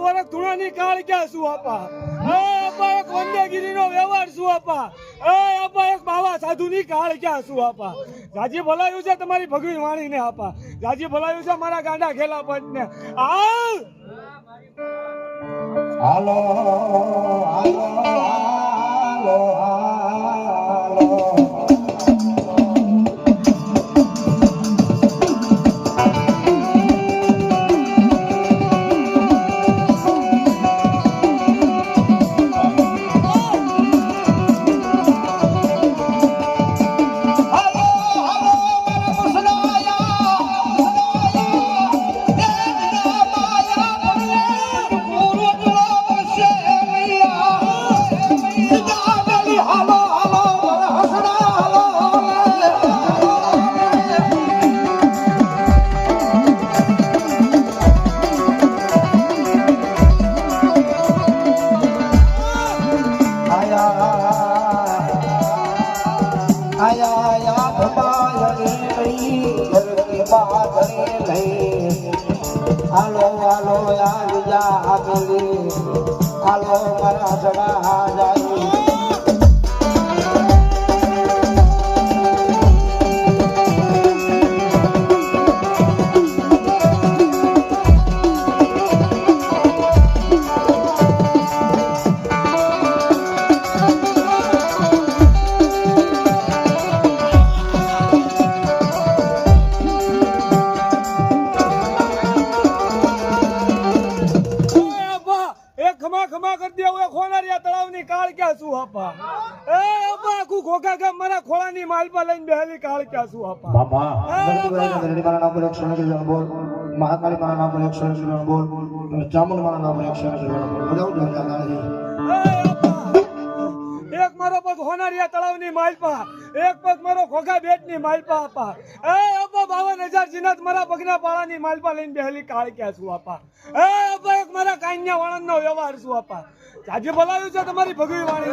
વર્ષ ધૂણાની કાળ ક્યાં શું આપા આપા એક વંદેગીરીનો વ્યવહાર શું આપા આપા એક બાવા સાધુની કાળ ક્યાં શું આપા જાજી ભલાયું છે તમારી ભગવી વાણીને આપા જાજી ભલાયું છે મારા ગાંડા ખેલા પંચને હાલો હાલો હાલો હાલો હાલો હાલો યાર જા આગલી હાલો મારા સડા જાય ખમા કરી દે હવે ખોનારિયા તળાવની કાળ ક્યાં શું આપા આપા આખું ઘોઘા ગામ મારા ખોળાની માલપા લઈને બેહેલી કાળ ક્યાં શું આપા બાપા ગણપતિ મારા નામ પર 100 બોલ મહાકાળી મારા નામ પર 100 બોલ ચામુંડ મારા નામ પર 100 બોલ એક મારો પગ હોનારિયા તળાવની માલપા એક પગ મારો ઘોઘા બેટની માલપા આપા આપા 52,000 જીનાત મારા પગના પાળાની માલપા લઈને બેહેલી કાળ ક્યાં શું આપા આપા એક મારા કાન્યા વાળંદનો વ્યવહાર શું આપા આજે બોલાવ્યું છે તમારી ભગવી વાણી